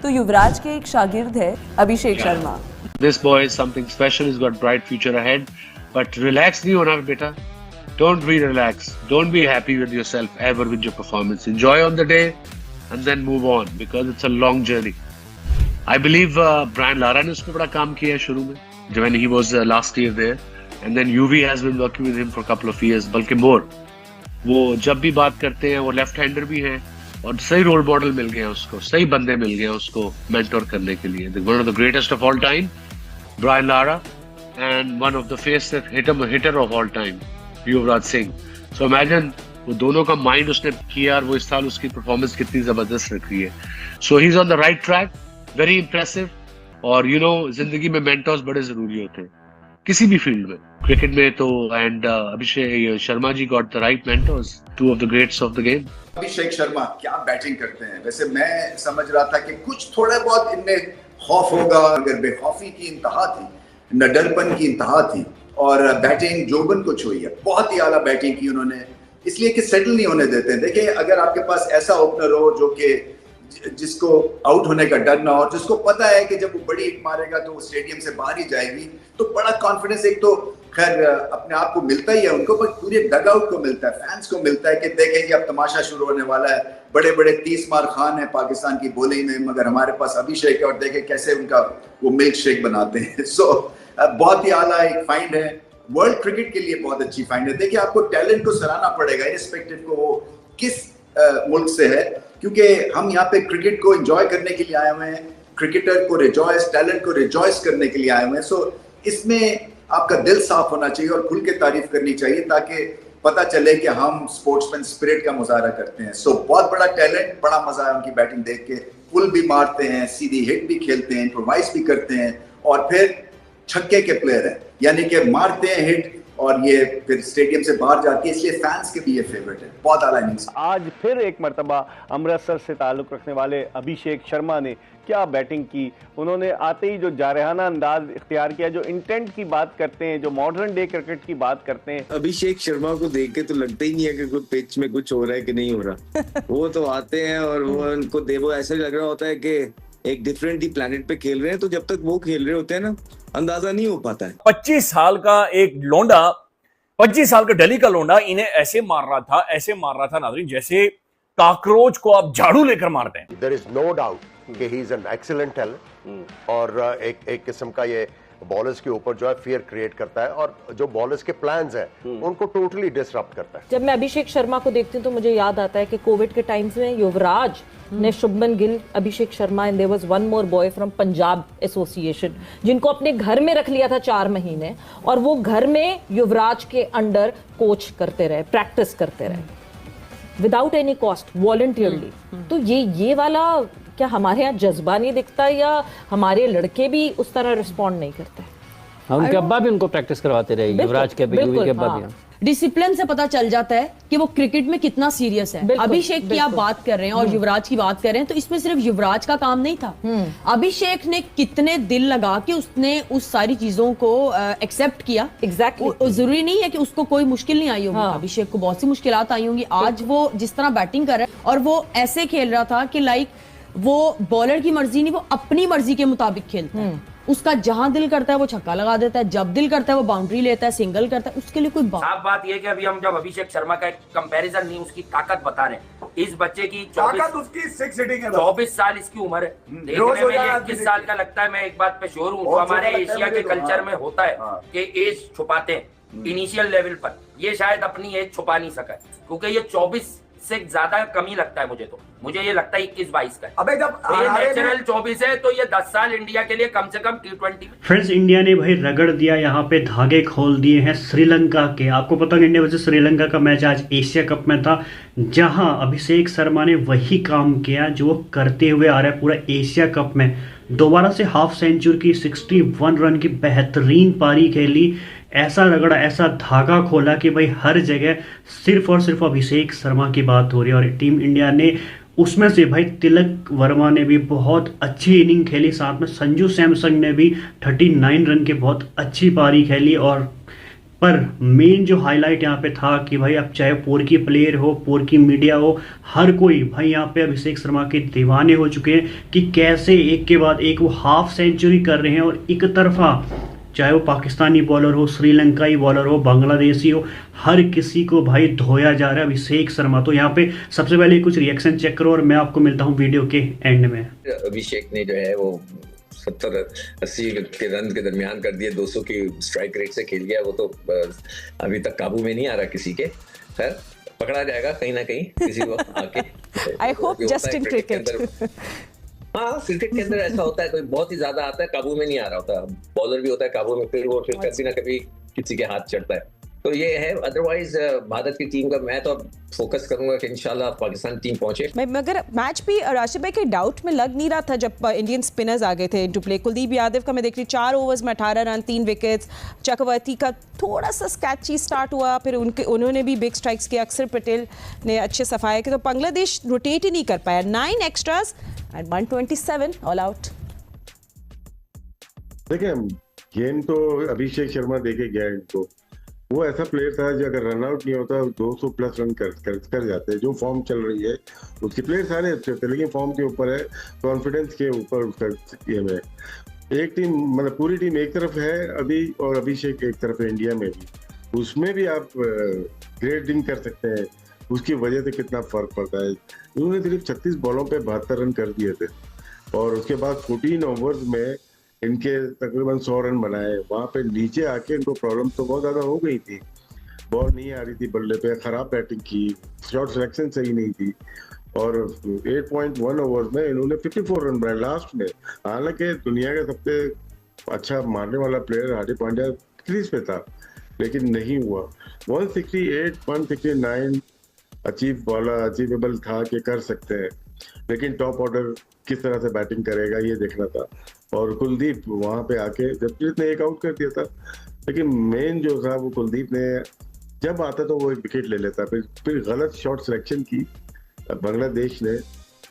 तो युवराज के एक शागिर्द है Abhishek Sharma. This boy is something special. He's got bright future ahead. But relax नहीं होना बेटा. Don't be relaxed. Don't be happy with yourself ever with your performance. Enjoy on the day and then move on because it's a long journey. I believe Brian Lara ने उसमें बड़ा काम किया है शुरू में. When he was last year there, and then UV has been working with him for a couple of years, बल्कि more. वो जब भी बात करते हैं वो लेफ्ट हैंडर भी हैं और सही रोल मॉडल मिल गया उसको, सही बंदे मिल गए उसको मेंटोर करने के लिए. One of the greatest of all time, Brian Lara, and one of the fastest hitter of all time, Yuvraj Singh. So imagine वो दोनों का माइंड उसने किया और वो इस साल उसकी परफॉर्मेंस कितनी जबरदस्त रख रही है. So he's on the right track, very impressive. और जिंदगी में मेंटर्स बड़े जरूरी होते हैं किसी भी फील्ड में, क्रिकेट में तो. And Abhishek Sharma ji got the right mentors, two of the greats of the game. Abhishek Sharma क्या बैटिंग करते हैं. वैसे मैं समझ रहा था कि कुछ थोड़ा बहुत इनमें खौफ होगा, अगर बेखौफी की इंतहा थी, नडरपन की इंतहा थी, और बैटिंग जोबन को छुई है. बहुत ही आला बैटिंग की उन्होंने, इसलिए कि सेटल नहीं होने देते हैं. देखिए अगर आपके पास ऐसा ओपनर हो जो कि जिसको आउट होने का डर ना हो, जिसको पता है कि जब वो बड़ी हिट मारेगा तो वो स्टेडियम से बाहर ही जाएगी, तो बड़ा कॉन्फिडेंस एक तो खैर अपने आप को मिलता ही है उनको, पर पूरे डगआउट को मिलता है, फैंस को मिलता है कि देखें जी अब तमाशा शुरू होने वाला है. बड़े बड़े 30 मार खान है पाकिस्तान की बॉलिंग में, मगर हमारे पास अभिषेक है और देखें कैसे उनका वो मिल्क शेक बनाते हैं. सो बहुत ही आला एक फाइंड है, वर्ल्ड क्रिकेट के लिए बहुत अच्छी फाइंड है. देखिए आपको टैलेंट को सराहना पड़ेगा इरिस्पेक्टिव को वो किस मुल्क से है, क्योंकि हम यहाँ पे क्रिकेट को एंजॉय करने के लिए आए हुए हैं, क्रिकेटर को रिजॉयस, टैलेंट को रिजॉयस करने के लिए आए हुए हैं. सो इसमें आपका दिल साफ होना चाहिए और खुल के तारीफ करनी चाहिए ताकि पता चले कि हम स्पोर्ट्समैन स्पिरिट का मुजाहरा करते हैं. सो बहुत बड़ा टैलेंट, बड़ा मजा है उनकी बैटिंग देख के. पुल भी मारते हैं, सीधी हिट भी खेलते हैं, इम्प्रोवाइज भी करते हैं, और फिर छक्के के प्लेयर हैं, यानी कि मारते हैं हिट और ये फिर स्टेडियम से बाहर जाती है, इसलिए फैंस के भी ये फेवरेट है. बहुत आला इनिंग्स. आज फिर एक मर्तबा अमृतसर से ताल्लुक रखने वाले अभिषेक शर्मा ने क्या बैटिंग की. उन्होंने आते ही जो जारहाना अंदाज इख्तियार किया, जो इंटेंट की बात करते हैं, जो मॉडर्न डे क्रिकेट की बात करते हैं. अभिषेक शर्मा को देख के तो लगता ही नहीं है कि कोई पिच में कुछ हो रहा है कि नहीं हो रहा. वो तो आते हैं और वो उनको वो ऐसा लग रहा होता है कि एक डिफरेंट ही प्लेनेट पे खेल रहे हैं. तो जब तक वो खेल रहे होते हैं ना, अंदाजा नहीं हो पाता है. 25 साल का एक लोंडा, 25 साल का दिल्ली का लोंडा इन्हें ऐसे मार रहा था नाज़रीन जैसे कॉकरोच को आप झाड़ू लेकर मारते हैं. देयर इज नो डाउट कि he is an excellent talent, और एक किस्म का ये बॉलर्स के ऊपर जो है फियर क्रिएट करता है, और जो बॉलर्स के प्लान्स हैं उनको टोटली डिसरप्ट करता है. जब मैं अभिषेक शर्मा को देखती हूँ तो मुझे याद आता है कि कोविड के टाइम्स में युवराज ने Shubman Gill, Abhishek Sharma and there was one more boy from Punjab association, जिनको अपने घर में रख लिया था 4 महीने, और वो घर में युवराज के अंडर कोच करते रहे, प्रैक्टिस करते रहे विदाउट एनी कॉस्ट, वॉलंटियरली. तो ये वाला क्या हमारे यहाँ जज्बा नहीं दिखता, या हमारे लड़के भी उस तरह रिस्पॉन्ड नहीं करते? उनके अब्बा भी उनको प्रैक्टिस करवाते रहे, युवराज के अब्बा भी. डिसिप्लिन से पता चल जाता है कि वो क्रिकेट में कितना सीरियस है. अभिषेक की आप बात कर रहे हैं और युवराज की बात कर रहे हैं, तो इसमें सिर्फ युवराज का काम नहीं था. अभिषेक ने कितने दिल लगा के उसने उस सारी चीजों को एक्सेप्ट किया. एग्जैक्टली. जरूरी नहीं है कि उसको कोई मुश्किल नहीं आई होगी. अभिषेक को बहुत सी मुश्किलात आई होंगी. आज वो जिस तरह बैटिंग कर रहा है, और वो ऐसे खेल रहा था कि लाइक वो बॉलर की मर्जी नहीं, वो अपनी मर्जी के मुताबिक खेलता है. उसका जहां दिल करता है वो छक्का लगा देता है, जब दिल करता है वो बाउंड्री लेता है, सिंगल करता है. उसके लिए कोई बात ये है कि अभी हम जब अभिषेक शर्मा का एक कंपैरिजन नहीं, उसकी ताकत बता रहे हैं. इस बच्चे की 24 साल इसकी उम्र है. देखने में 21 साल का लगता है. मैं एक बात पे श्योर हूँ, हमारे एशिया के कल्चर में होता है कि एज छुपाते हैं इनिशियल लेवल पर. ये शायद अपनी एज छुपा नहीं सका, क्योंकि ये 24 से ज्यादा कमी लगता है मुझे. तो मुझे ये लगता है 21-22 का. अबे जब ये नेचुरल 24 है तो ये 10 साल इंडिया के लिए कम से कम T20 में. फ्रेंड्स, इंडिया ने भाई रगड़ दिया, यहाँ पे धागे खोल दिए हैं श्रीलंका के. आपको पता है इंडिया वर्सेस श्रीलंका का मैच आज एशिया कप में था, जहां अभिषेक शर्मा ने वही काम किया जो वो करते हुए आ रहा है पूरा एशिया कप में. दोबारा से हाफ सेंचुरी की 61 रन की बेहतरीन पारी खेली. ऐसा रगड़ा, ऐसा धागा खोला कि भाई हर जगह सिर्फ और सिर्फ अभिषेक शर्मा की बात हो रही है. और टीम इंडिया ने उसमें से भाई तिलक वर्मा ने भी बहुत अच्छी इनिंग खेली, साथ में संजू सैमसन ने भी 39 रन की बहुत अच्छी पारी खेली. और पर मेन जो हाईलाइट यहाँ पे था कि भाई अब चाहे पोर की प्लेयर हो, पोर की मीडिया हो, हर कोई भाई यहाँ पे अभिषेक शर्मा के दीवाने हो चुके हैं कि कैसे एक के बाद एक वो हाफ सेंचुरी कर रहे हैं और एक तरफा चाहे वो पाकिस्तानी बॉलर हो, श्रीलंकाई बॉलर हो, बांग्लादेशी हो, हर किसी को भाई धोया जा रहा है अभिषेक शर्मा। तो यहाँ पे सबसे पहले कुछ रिएक्शन चेक करो और मैं आपको मिलता हूँ वीडियो के एंड में। अभिषेक ने जो है वो 70-80 के रन के दरमियान कर दिए, 200 की स्ट्राइक रेट से खेल गया। वो तो अभी तक काबू में नहीं आ रहा किसी के। खैर पकड़ा जाएगा कहीं ना कहीं किसी को आके। I hope just in cricket. हाँ, क्रिकेट के अंदर ऐसा होता है, कोई बहुत ही ज्यादा आता है काबू में नहीं आ रहा होता। बॉलर भी होता है काबू में, फिर वो कभी ना कभी किसी के हाथ चढ़ता है। तो ये है। अदरवाइज भारत की टीम का मैं तो फोकस करूंगा कि इंशाल्लाह पाकिस्तान टीम पहुंचे। मगर मैच भी राशिद भाई के डाउट में लग नहीं रहा था जब इंडियन स्पिनर्स आ गए थे इनटू प्ले। कुलदीप यादव का मैं देख रही 4 ओवर्स में 18 रन, 3 विकेट्स। चक्रवर्ती का थोड़ा सा स्कैची स्टार्ट हुआ, फिर उन्होंने भी बिग स्ट्राइक्स किए। अक्षर पटेल ने अच्छे सफाए किए। तो बांग्लादेश रोटेट ही नहीं कर पाया। 9 एक्स्ट्रास एंड 127 ऑल आउट। देखिए गेम तो अभिषेक शर्मा देके गया इनको। वो ऐसा प्लेयर था जो अगर रन आउट नहीं होता 200 प्लस रन कर जाते। जो फॉर्म चल रही है उसके प्लेयर सारे अच्छे होते, लेकिन फॉर्म के ऊपर है, कॉन्फिडेंस के ऊपर उसका गेम है। एक टीम मतलब पूरी टीम एक तरफ है अभी और अभिषेक एक तरफ है इंडिया में भी। उसमें भी आप ग्रेडिंग कर सकते हैं, उसकी वजह से कितना फर्क पड़ता है। उन्होंने सिर्फ 36 बॉलों पे 72 रन कर दिए थे और उसके बाद 14 ओवर्स में इनके तकरीबन 100 रन बनाए। वहां पे नीचे आके इनको प्रॉब्लम तो बहुत ज्यादा हो गई थी। बॉल नहीं आ रही थी बल्ले पे, खराब बैटिंग की, शॉट सिलेक्शन सही नहीं थी और 8.1 ओवर्स में इन्होंने 54 रन बनाए लास्ट में। हालांकि दुनिया का सबसे अच्छा मारने वाला प्लेयर हार्दिक पांड्या क्रीज पे था, लेकिन नहीं हुआ। 168, 169 अचीवेबल था कि कर सकते हैं, लेकिन टॉप ऑर्डर किस तरह से बैटिंग करेगा ये देखना था। और कुलदीप वहां पे आके जसप्रीत ने एक आउट कर दिया था, लेकिन मेन जो था वो कुलदीप ने जब आता तो वो एक विकेट ले लेता। फिर गलत शॉट सिलेक्शन की बांग्लादेश ने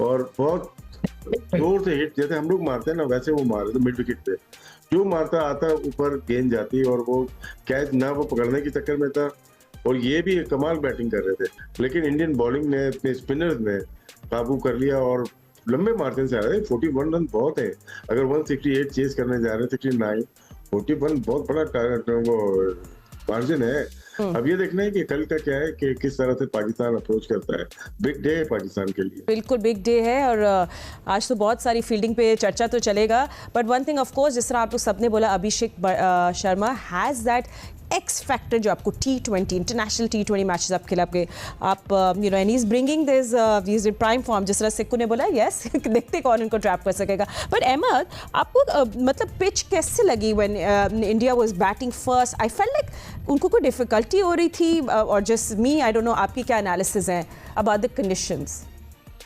और बहुत जोर से हिट, जैसे हम लोग मारते हैं ना वैसे वो मार रहे थे मिड विकेट पे। जो मारता आता ऊपर गेंद जाती और वो कैच ना वो पकड़ने के चक्कर में था। और ये भी कमाल बैटिंग कर रहे थे, लेकिन इंडियन बॉलिंग ने अपने स्पिनर्स ने काबू कर लिया और लंबे मार्जिन से आ रहे हैं। 41 रन बहुत है। अगर 168 चेस करने जा रहे हैं 69, 41 बहुत बड़ा वो मार्जिन है। अब ये देखना है कि कल का क्या है कि किस तरह से पाकिस्तान अप्रोच करता है। बिग डे है पाकिस्तान के लिए, बिल्कुल बिग डे है। और आज तो बहुत सारी फील्डिंग पे चर्चा तो चलेगा, but one thing of course जिस तरह आप लोग सबने बोला, Abhishek Sharma has that X factor जो आपको T20 इंटरनेशनल T20 मैचेस आप खिला के आप you know and he is bringing this in prime form. जिस तरह सिक्कू ने बोला यस देखते कौन इनको ट्रैप कर सकेगा। बट अहमद आपको मतलब पिच कैसे लगी when India was batting first? I felt like उनको कोई डिफिकल्टी हो रही थी और just me, I don't know आपकी क्या एनालिसिस है अबाउट द कंडीशंस?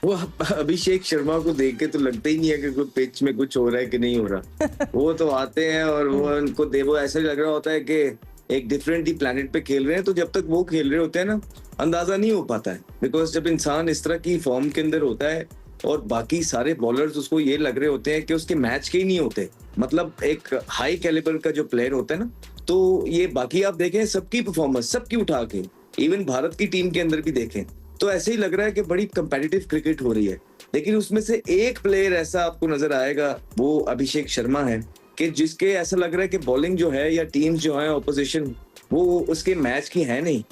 वो अभिषेक शर्मा को देख के तो लगता ही नहीं है कि कोई पिच में कुछ हो रहा है कि नहीं हो रहा। वो तो आते हैं और वो उनको वो ऐसा लग रहा होता है कि एक डिफरेंट ही प्लेनेट पे खेल रहे हैं। तो जब तक वो खेल रहे होते हैं ना अंदाजा नहीं हो पाता है, बिकॉज जब इंसान इस तरह की फॉर्म के अंदर होता है और बाकी सारे बॉलर्स उसको ये लग रहे होते हैं कि उसके मैच के ही नहीं होते, मतलब एक हाई कैलिबर का जो प्लेयर होता है ना, तो ये बाकी आप देखें सबकी परफॉर्मेंस सबकी उठा के इवन भारत की टीम के अंदर भी देखें तो ऐसे ही लग रहा है कि बड़ी कंपेटिटिव क्रिकेट हो रही है। लेकिन उसमें से एक प्लेयर ऐसा आपको नजर आएगा, वो अभिषेक शर्मा है, कि जिसके ऐसा लग रहा है कि बॉलिंग जो है या टीम्स जो है ऑपोजिशन वो उसके मैच की है नहीं।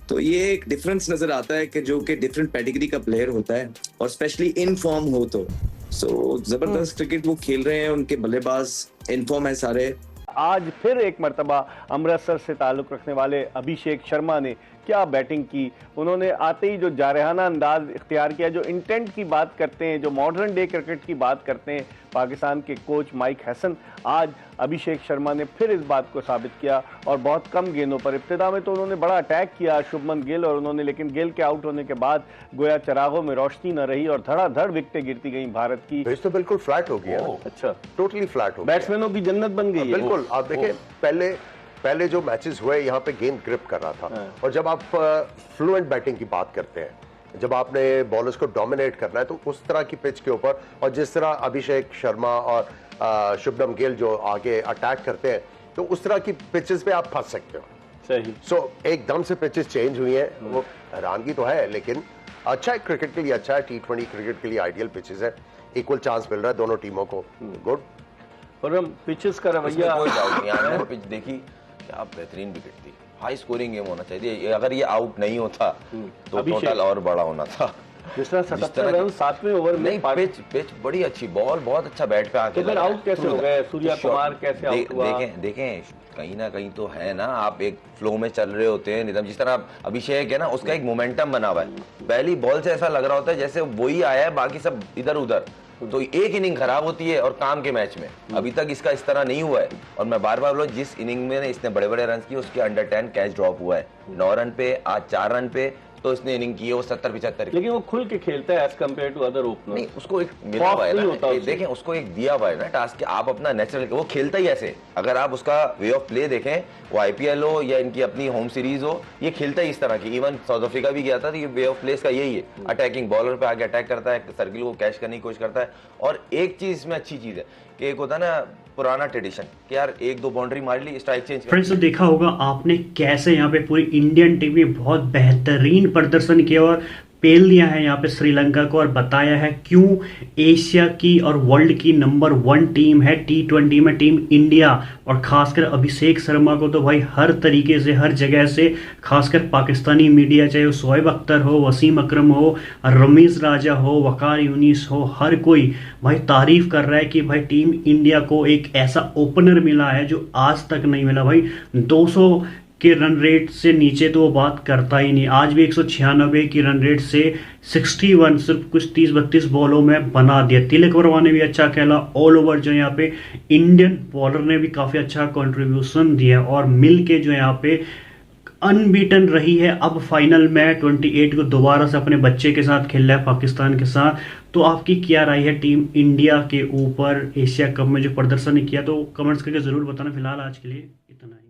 तो ये एक डिफरेंस नजर आता है कि जो कि डिफरेंट कैटेगरी का प्लेयर होता है और स्पेशली इन फॉर्म हो तो जबरदस्त क्रिकेट वो खेल रहे हैं, उनके बल्लेबाज इन फॉर्म है सारे। आज फिर एक मर्तबा अमृतसर से ताल्लुक़ रखने वाले अभिषेक शर्मा ने क्या बैटिंग की। उन्होंने आते ही जो जारहाना अंदाज इख्तियार किया, जो इंटेंट की बात करते हैं, जो मॉडर्न डे क्रिकेट की बात करते हैं पाकिस्तान के कोच माइक हैसन, आज अभिषेक शर्मा ने फिर इस बात को साबित किया और बहुत कम गेंदों पर। इब्तिदा में तो उन्होंने बड़ा अटैक किया शुभमन गिल और उन्होंने, लेकिन गिल के आउट होने के बाद गोया चरागों में रोशनी न रही और धड़ाधड़ विकेटें गिरती गई भारत की। तो बिल्कुल फ्लैट हो गया। अच्छा, टोटली फ्लैट हो गया, बैट्समैनों की जन्नत बन गई है। बिल्कुल। आप देखें पहले जो मैचेस हुए यहाँ पे गेंद ग्रिप कर रहा था, और जब आप फ्लुएंट बैटिंग की बात करते हैं, जब आपने बॉलर्स को डोमिनेट करना है, तो उस तरह की पिच के ऊपर और जिस तरह अभिषेक शर्मा और शुभमन गिल जो आगे अटैक करते हैं, तो उस तरह की पिचेस पे आप फंस सकते हो। सही। सो एकदम से पिचेस चेंज हुई हैं, वो हैरानगी तो है, लेकिन अच्छा है, क्रिकेट के लिए अच्छा है, T20 क्रिकेट के लिए आइडियल पिचेस है, इक्वल चांस मिल रहा है दोनों टीमों को, गुड। और हम पिचेस का रवैया, कोई डाउट नहीं, आपने पिच देखी, क्या बेहतरीन विकेट थी, हाई स्कोरिंग गेम होना चाहिए, अगर ये आउट नहीं होता तो टोटल और बड़ा होना था। जिस तरह 77 रन 7वें ओवर में, पिच बड़ी अच्छी, बॉल बहुत अच्छा बैट पे आके, तो फिर आउट कैसे हो गए, सूर्या कुमार कैसे आउट हुआ? देखें कहीं ना कहीं तो है ना, आप एक फ्लो में चल रहे होते हैं निदम, जिस तरह अभिषेक है ना, उसका एक मोमेंटम बना हुआ है, पहली बॉल से ऐसा लग रहा होता है जैसे वही आया है, बाकी सब इधर उधर, तो एक इनिंग खराब होती है और काम के मैच में अभी तक इसका इस तरह नहीं हुआ है। और मैं बार बार बोलूं, जिस इनिंग में इसने बड़े बड़े रन किए उसके अंडर 10 कैच ड्रॉप हुआ है, 9 रन पे, आज 4 रन पे, तो इसने इनिंग की है वो 70-75, लेकिन वो खुल के खेलता है as compare to other opener. नहीं, उसको एक मिला हुआ है ना, देखें उसको एक दिया हुआ है ना टास्क कि आप अपना नेचुरल, वो खेलता ही ऐसे, अगर आप उसका वे ऑफ प्ले देखें, वो IPL हो या इनकी अपनी होम सीरीज हो, ये खेलता ही इस तरह की, इवन साउथ अफ्रीका भी गया था तो ये वे ऑफ प्लेस का यही है, अटैकिंग बॉलर पे आके अटैक करता है, सर्किल को कैच करने की कोशिश करता है। और एक चीज इसमें अच्छी चीज है कि एक होता है ना पुराना ट्रेडिशन कि यार 1-2 बाउंड्री मार ली, स्ट्राइक चेंज कर। फ्रेंड्स, तो देखा होगा आपने कैसे यहाँ पे पूरी इंडियन टीम ने बहुत बेहतरीन प्रदर्शन किया और पेल दिया है यहाँ पे श्रीलंका को, और बताया है क्यों एशिया की और वर्ल्ड की नंबर 1 टीम है T20 में टीम इंडिया। और खासकर अभिषेक शर्मा को तो भाई हर तरीके से, हर जगह से, खासकर पाकिस्तानी मीडिया, चाहे वो शोएब अख्तर हो, वसीम अकरम हो, रमीज राजा हो, वकार यूनिस हो, हर कोई भाई तारीफ कर रहा है कि भाई टीम इंडिया को एक ऐसा ओपनर मिला है जो आज तक नहीं मिला। भाई 200 के रन रेट से नीचे तो वो बात करता ही नहीं। आज भी 196 की रन रेट से 61 सिर्फ कुछ 30-32 बॉलों में बना दिया। तिलक वर्मा ने भी अच्छा खेला। ऑल ओवर जो यहाँ पे इंडियन बॉलर ने भी काफ़ी अच्छा कंट्रीब्यूशन दिया और मिल के जो यहाँ पे अनबीटन रही है। अब फाइनल में 28 को दोबारा से अपने बच्चे के साथ खेल रहा है पाकिस्तान के साथ। तो आपकी क्या राय है टीम इंडिया के ऊपर एशिया कप में जो प्रदर्शन किया? तो कमेंट्स करके ज़रूर बताना। फिलहाल आज के लिए इतना ही।